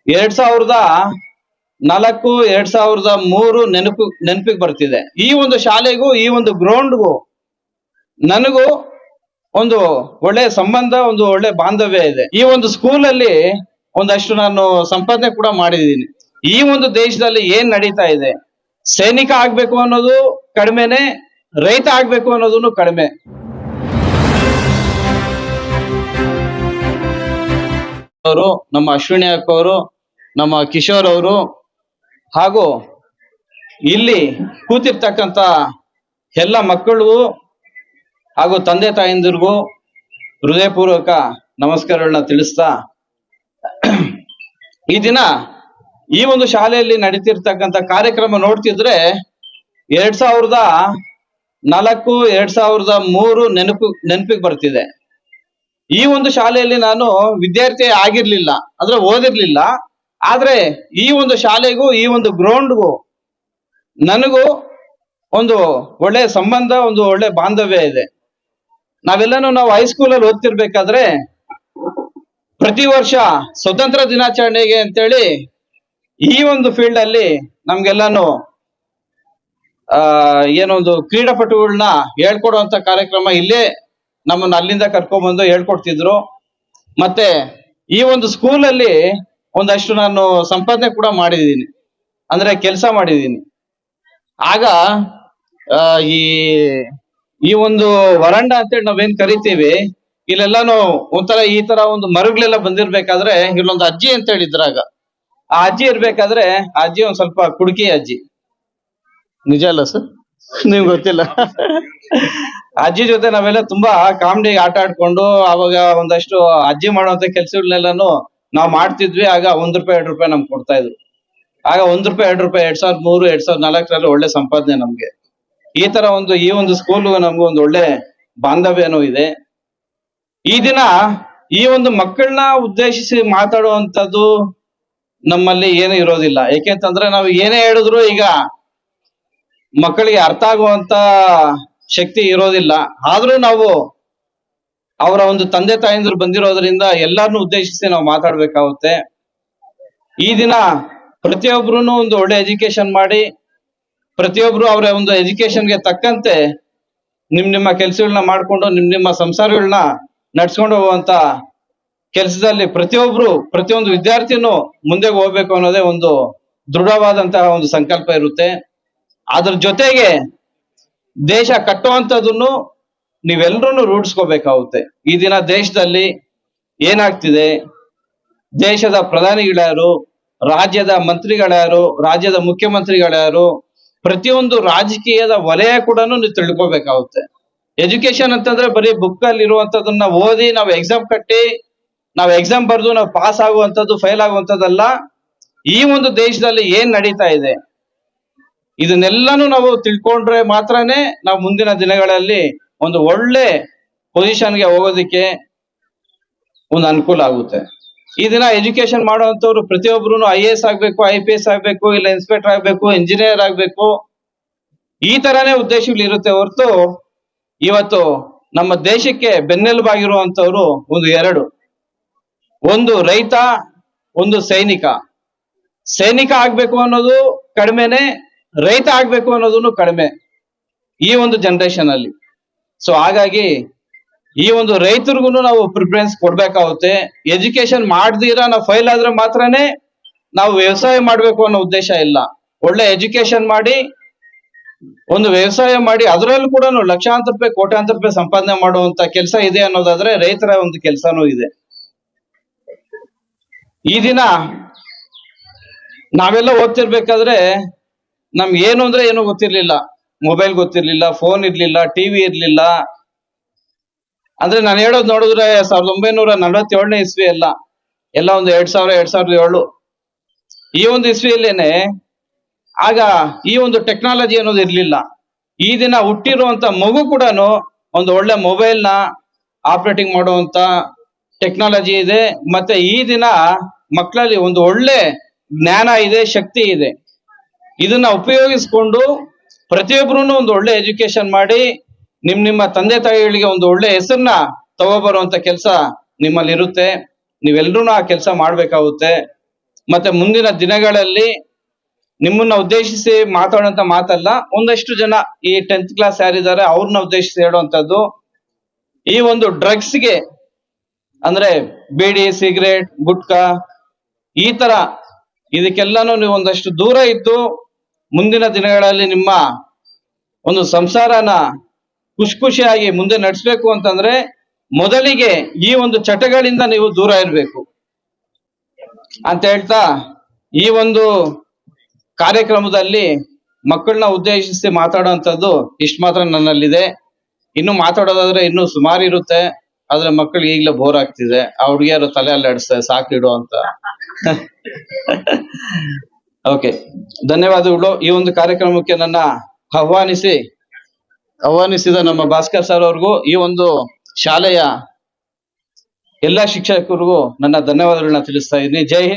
2004 2003 ನೆನಪಿಗೆ ಬರ್ತಿದೆ. ಈ ಒಂದು ಶಾಲೆಗೂ ಈ ಒಂದು ಗ್ರೌಂಡ್ಗೂ ನನಗೂ ಒಂದು ಒಳ್ಳೆ ಸಂಬಂಧ, ಒಂದು ಒಳ್ಳೆ ಬಾಂಧವ್ಯ ಇದೆ. ಈ ಒಂದು ಸ್ಕೂಲಲ್ಲಿ ಒಂದಷ್ಟು ನಾನು ಸಂಪಾದನೆ ಕೂಡ ಮಾಡಿದ್ದೀನಿ. ಈ ಒಂದು ದೇಶದಲ್ಲಿ ಏನ್ ನಡೀತಾ ಇದೆ, ಸೈನಿಕ ಆಗ್ಬೇಕು ಅನ್ನೋದು ಕಡಿಮೆನೆ, ರೈತ ಆಗ್ಬೇಕು ಅನ್ನೋದನ್ನು ಕಡಿಮೆ. ಅವರು, ನಮ್ಮ ಅಶ್ವಿನಿ ಅಕ್ಕವರು, ನಮ್ಮ ಕಿಶೋರ್ ಅವರು, ಹಾಗೂ ಇಲ್ಲಿ ಕೂತಿರ್ತಕ್ಕಂಥ ಎಲ್ಲ ಮಕ್ಕಳು ಹಾಗೂ ತಂದೆ ತಾಯಂದಿರಿಗೂ ಹೃದಯಪೂರ್ವಕ ನಮಸ್ಕಾರಗಳನ್ನ ತಿಳಿಸ್ತಾ, ಈ ದಿನ ಈ ಒಂದು ಶಾಲೆಯಲ್ಲಿ ನಡೀತಿರ್ತಕ್ಕಂಥ ಕಾರ್ಯಕ್ರಮ ನೋಡ್ತಿದ್ರೆ 2004 2003 ನೆನಪಿಗೆ ಬರ್ತಿದೆ. ಈ ಒಂದು ಶಾಲೆಯಲ್ಲಿ ನಾನು ವಿದ್ಯಾರ್ಥಿ ಆಗಿರ್ಲಿಲ್ಲ, ಅಂದ್ರೆ ಓದಿರ್ಲಿಲ್ಲ. ಆದ್ರೆ ಈ ಒಂದು ಶಾಲೆಗೂ ಈ ಒಂದು ಗ್ರೌಂಡ್ಗೂ ನನಗೂ ಒಂದು ಒಳ್ಳೆ ಸಂಬಂಧ, ಒಂದು ಒಳ್ಳೆ ಬಾಂಧವ್ಯ ಇದೆ. ನಾವು ಹೈಸ್ಕೂಲಲ್ಲಿ ಓದ್ತಿರ್ಬೇಕಾದ್ರೆ ಪ್ರತಿ ವರ್ಷ ಸ್ವತಂತ್ರ ದಿನಾಚರಣೆಗೆ ಅಂತೇಳಿ ಈ ಒಂದು ಫೀಲ್ಡ್ ಅಲ್ಲಿ ನಮ್ಗೆಲ್ಲಾನು ಏನೊಂದು ಕ್ರೀಡಾಪಟುಗಳನ್ನ ಹೇಳ್ಕೊಡುವಂತ ಕಾರ್ಯಕ್ರಮ ಇಲ್ಲೇ ನಮ್ಮನ್ನ ಅಲ್ಲಿಂದ ಕರ್ಕೊಂಡ್ಬಂದು ಹೇಳ್ಕೊಡ್ತಿದ್ರು. ಮತ್ತೆ ಈ ಒಂದು ಸ್ಕೂಲಲ್ಲಿ ಒಂದಷ್ಟು ನಾನು ಸಂಪಾದನೆ ಕೂಡ ಮಾಡಿದ್ದೀನಿ, ಅಂದ್ರೆ ಕೆಲಸ ಮಾಡಿದ್ದೀನಿ. ಆಗ ಈ ಒಂದು ವರಂಡ ಅಂತೇಳಿ ನಾವೇನ್ ಕರಿತೀವಿ, ಇಲ್ಲೆಲ್ಲಾನು ಒಂಥರ ಈ ತರ ಒಂದು ಮರಗಳೆಲ್ಲ ಬಂದಿರ್ಬೇಕಾದ್ರೆ ಇಲ್ಲೊಂದು ಅಜ್ಜಿ ಅಂತ ಹೇಳಿದ್ರಾಗ, ಆ ಅಜ್ಜಿ ಇರ್ಬೇಕಾದ್ರೆ ಆ ಅಜ್ಜಿ ಒಂದ್ ಸ್ವಲ್ಪ ಕುಡುಕಿ ಅಜ್ಜಿ. ನಿಜ ಅಲ್ಲ ಸರ್? ನಿಮ್ಗೆ ಗೊತ್ತಿಲ್ಲ. ಅಜ್ಜಿ ಜೊತೆ ನಾವೆಲ್ಲ ತುಂಬಾ ಕಾಮಿಡಿ ಆಟ ಆಡ್ಕೊಂಡು ಅವಾಗ ಒಂದಷ್ಟು ಅಜ್ಜಿ ಮಾಡುವಂತ ಕೆಲ್ಸಗಳನ್ನೆಲ್ಲಾನು ನಾವು ಮಾಡ್ತಿದ್ವಿ. ಆಗ ₹1 ₹2 ನಮ್ಗೆ ಕೊಡ್ತಾ ಇದ್ರು. ಆಗ ₹1 ₹2 2003 2004 ಒಳ್ಳೆ ಸಂಪಾದನೆ ನಮ್ಗೆ. ಈ ತರ ಈ ಒಂದು ಸ್ಕೂಲ್ ನಮ್ಗೆ ಒಂದು ಒಳ್ಳೆ ಬಾಂಧವ್ಯನೂ ಇದೆ. ಈ ದಿನ ಈ ಒಂದು ಮಕ್ಕಳನ್ನ ಉದ್ದೇಶಿಸಿ ಮಾತಾಡುವಂತದ್ದು ನಮ್ಮಲ್ಲಿ ಏನು ಇರೋದಿಲ್ಲ. ಯಾಕೆಂತಂದ್ರೆ ನಾವು ಏನೇ ಹೇಳಿದ್ರು ಈಗ ಮಕ್ಕಳಿಗೆ ಅರ್ಥ ಆಗುವಂತ ಶಕ್ತಿ ಇರೋದಿಲ್ಲ. ಆದ್ರೂ ನಾವು ಅವರ ಒಂದು ತಂದೆ ತಾಯಂದ್ರು ಬಂದಿರೋದ್ರಿಂದ ಎಲ್ಲಾರನ್ನೂ ಉದ್ದೇಶಿಸಿ ನಾವು ಮಾತಾಡ್ಬೇಕಾಗುತ್ತೆ. ಈ ದಿನ ಪ್ರತಿಯೊಬ್ರು ಒಂದು ಒಳ್ಳೆ ಎಜುಕೇಶನ್ ಮಾಡಿ, ಪ್ರತಿಯೊಬ್ರು ಅವರ ಒಂದು ಎಜುಕೇಶನ್ಗೆ ತಕ್ಕಂತೆ ನಿಮ್ಮ ಕೆಲಸಗಳನ್ನ ಮಾಡ್ಕೊಂಡು ನಿಮ್ಮ ಸಂಸಾರಗಳನ್ನ ನಡ್ಸ್ಕೊಂಡು ಹೋಗುವಂತ ಕೆಲಸದಲ್ಲಿ ಪ್ರತಿಯೊಂದು ವಿದ್ಯಾರ್ಥಿನೂ ಮುಂದೆ ಹೋಗ್ಬೇಕು ಅನ್ನೋದೇ ಒಂದು ದೃಢವಾದಂತಹ ಒಂದು ಸಂಕಲ್ಪ ಇರುತ್ತೆ. ಅದ್ರ ಜೊತೆಗೆ ದೇಶ ಕಟ್ಟುವಂಥದ್ದನ್ನು ನೀವೆಲ್ಲರೂ ರೂಢಿಸ್ಕೋಬೇಕಾಗುತ್ತೆ. ಈ ದಿನ ದೇಶದಲ್ಲಿ ಏನಾಗ್ತಿದೆ, ದೇಶದ ಪ್ರಧಾನಿಗಳ್ಯಾರು, ರಾಜ್ಯದ ಮಂತ್ರಿಗಳ್ಯಾರು, ರಾಜ್ಯದ ಮುಖ್ಯಮಂತ್ರಿಗಳ್ಯಾರು, ಪ್ರತಿಯೊಂದು ರಾಜಕೀಯದ ವಲಯ ಕೂಡ ನೀವು ತಿಳ್ಕೊಬೇಕಾಗುತ್ತೆ. ಎಜುಕೇಶನ್ ಅಂತಂದ್ರೆ ಬರೀ ಬುಕ್ ಅಲ್ಲಿ ಇರುವಂತದನ್ನ ಓದಿ ನಾವು ಎಕ್ಸಾಮ್ ಕಟ್ಟಿ ನಾವು ಎಕ್ಸಾಮ್ ಬರ್ದು ನಾವು ಪಾಸ್ ಆಗುವಂತದ್ದು, ಫೇಲ್ ಆಗುವಂತದ್ದಲ್ಲ. ಈ ಒಂದು ದೇಶದಲ್ಲಿ ಏನ್ ನಡೀತಾ ಇದೆ ಇದನ್ನೆಲ್ಲಾನು ನಾವು ತಿಳ್ಕೊಂಡ್ರೆ ಮಾತ್ರನೇ ನಾವು ಮುಂದಿನ ದಿನಗಳಲ್ಲಿ ಒಂದು ಒಳ್ಳೆ ಪೊಸಿಷನ್ಗೆ ಹೋಗೋದಿಕ್ಕೆ ಒಂದು ಅನುಕೂಲ ಆಗುತ್ತೆ. ಈ ದಿನ ಎಜುಕೇಶನ್ ಮಾಡುವಂತವ್ರು ಪ್ರತಿಯೊಬ್ರು IAS ಆಗ್ಬೇಕು, IPS ಆಗ್ಬೇಕು, ಇಲ್ಲ ಇನ್ಸ್ಪೆಕ್ಟರ್ ಆಗ್ಬೇಕು, ಇಂಜಿನಿಯರ್ ಆಗ್ಬೇಕು, ಈ ತರನೇ ಉದ್ದೇಶಗಳು ಇರುತ್ತೆ ಹೊರತು ಇವತ್ತು ನಮ್ಮ ದೇಶಕ್ಕೆ ಬೆನ್ನೆಲುಬಾಗಿರುವಂತವ್ರು ಒಂದು ರೈತ, ಒಂದು ಸೈನಿಕ. ಸೈನಿಕ ಆಗ್ಬೇಕು ಅನ್ನೋದು ಕಡಿಮೆನೆ, ರೈತ ಆಗ್ಬೇಕು ಅನ್ನೋದನ್ನು ಕಡಿಮೆ ಈ ಒಂದು ಜನರೇಷನ್ ಅಲ್ಲಿ. ಸೊ ಹಾಗಾಗಿ ಈ ಒಂದು ರೈತರಿಗೂ ನಾವು ಪ್ರಿಫರೆನ್ಸ್ ಕೊಡ್ಬೇಕಾಗುತ್ತೆ. ಎಜುಕೇಶನ್ ಮಾಡ್ದಿರಾ ನಾವು ಫೈಲ್ ಆದ್ರೆ ಮಾತ್ರನೇ ನಾವು ವ್ಯವಸಾಯ ಮಾಡ್ಬೇಕು ಅನ್ನೋ ಉದ್ದೇಶ ಇಲ್ಲ. ಒಳ್ಳೆ ಎಜುಕೇಶನ್ ಮಾಡಿ ಒಂದು ವ್ಯವಸಾಯ ಮಾಡಿ ಅದರಲ್ಲೂ ಕೂಡ ಲಕ್ಷಾಂತರ ರೂಪಾಯಿ, ಕೋಟ್ಯಾಂತರ ರೂಪಾಯಿ ಸಂಪಾದನೆ ಮಾಡುವಂತ ಕೆಲಸ ಇದೆ ಅನ್ನೋದಾದ್ರೆ ರೈತರ ಒಂದು ಕೆಲಸನೂ ಇದೆ. ಈ ದಿನ ನಾವೆಲ್ಲ ಓದ್ತಿರ್ಬೇಕಾದ್ರೆ ನಮ್ಗೆ ಏನು ಅಂದ್ರೆ ಏನೂ ಗೊತ್ತಿರ್ಲಿಲ್ಲ. ಮೊಬೈಲ್ ಗೊತ್ತಿರ್ಲಿಲ್ಲ, ಫೋನ್ ಇರ್ಲಿಲ್ಲ, ಟಿವಿ ಇರ್ಲಿಲ್ಲ. ಅಂದ್ರೆ ನಾನು ಹೇಳೋದು ನೋಡಿದ್ರೆ 1947ನೇ ಇಸ್ವಿ ಎಲ್ಲ ಒಂದು 2000 ಈ ಒಂದು ಇಸ್ವಿಯಲ್ಲೇನೆ ಆಗ ಈ ಒಂದು ಟೆಕ್ನಾಲಜಿ ಅನ್ನೋದು ಇರ್ಲಿಲ್ಲ. ಈ ದಿನ ಹುಟ್ಟಿರುವಂತ ಮಗು ಕೂಡ ಒಂದು ಒಳ್ಳೆ ಮೊಬೈಲ್ ನ ಆಪರೇಟಿಂಗ್ ಮಾಡುವಂತ ಟೆಕ್ನಾಲಜಿ ಇದೆ. ಮತ್ತೆ ಈ ದಿನ ಮಕ್ಕಳಲ್ಲಿ ಒಂದು ಒಳ್ಳೆ ಜ್ಞಾನ ಇದೆ, ಶಕ್ತಿ ಇದೆ. ಇದನ್ನ ಉಪಯೋಗಿಸ್ಕೊಂಡು ಪ್ರತಿಯೊಬ್ರು ಒಂದು ಒಳ್ಳೆ ಎಜುಕೇಶನ್ ಮಾಡಿ ನಿಮ್ಮ ತಂದೆ ತಾಯಿಗಳಿಗೆ ಒಂದು ಒಳ್ಳೆ ಹೆಸರನ್ನ ತಗೋಬರುವಂತ ಕೆಲಸ ನಿಮ್ಮಲ್ಲಿ ಇರುತ್ತೆ. ನೀವೆಲ್ಲರೂ ಆ ಕೆಲಸ ಮಾಡ್ಬೇಕಾಗುತ್ತೆ. ಮತ್ತೆ ಮುಂದಿನ ದಿನಗಳಲ್ಲಿ ನಿಮ್ಮನ್ನ ಉದ್ದೇಶಿಸಿ ಮಾತಾಡುವಂತ ಮಾತಲ್ಲ, ಒಂದಷ್ಟು ಜನ ಈ 10th ಕ್ಲಾಸ್ ಯಾರಿದ್ದಾರೆ ಅವ್ರನ್ನ ಉದ್ದೇಶಿಸಿ ಹೇಳುವಂತದ್ದು, ಈ ಒಂದು ಡ್ರಗ್ಸ್ಗೆ ಅಂದ್ರೆ ಬೀಡಿ, ಸಿಗರೇಟ್, ಗುಟ್ಕಾ ಈ ತರ ಇದಕ್ಕೆಲ್ಲಾನು ನೀವು ಒಂದಷ್ಟು ದೂರ ಇದ್ದು ಮುಂದಿನ ದಿನಗಳಲ್ಲಿ ನಿಮ್ಮ ಒಂದು ಸಂಸಾರನ ಖುಷಿಯಾಗಿ ಮುಂದೆ ನಡೆಸಬೇಕು ಅಂತಂದ್ರೆ ಮೊದಲಿಗೆ ಈ ಒಂದು ಚಟಗಳಿಂದ ನೀವು ದೂರ ಇರಬೇಕು ಅಂತ ಹೇಳ್ತಾ, ಈ ಒಂದು ಕಾರ್ಯಕ್ರಮದಲ್ಲಿ ಮಕ್ಕಳನ್ನ ಉದ್ದೇಶಿಸಿ ಮಾತಾಡುವಂಥದ್ದು ಇಷ್ಟು ಮಾತ್ರ ನನ್ನಲ್ಲಿದೆ. ಇನ್ನು ಮಾತಾಡೋದಾದ್ರೆ ಇನ್ನೂ ಸುಮಾರು ಇರುತ್ತೆ, ಆದ್ರೆ ಮಕ್ಕಳಿಗೆ ಈಗಲೇ ಬೋರ್ ಆಗ್ತಿದೆ. ಆ ಹುಡುಗಿಯರು ತಲೆ ಅಲ್ಲಾಡಿಸ್ತಾರೆ ಸಾಕಿಡು ಅಂತ. ಓಕೆ, ಧನ್ಯವಾದಗಳು. ಈ ಒಂದು ಕಾರ್ಯಕ್ರಮಕ್ಕೆ ನನ್ನ ಆಹ್ವಾನಿಸಿದ ನಮ್ಮ ಭಾಸ್ಕರ್ ಸರ್ ಅವ್ರಿಗೂ, ಈ ಒಂದು ಶಾಲೆಯ ಎಲ್ಲಾ ಶಿಕ್ಷಕರಿಗೂ ನನ್ನ ಧನ್ಯವಾದಗಳನ್ನ ತಿಳಿಸ್ತಾ ಇದ್ದೀನಿ. ಜೈ ಹಿಂದ್.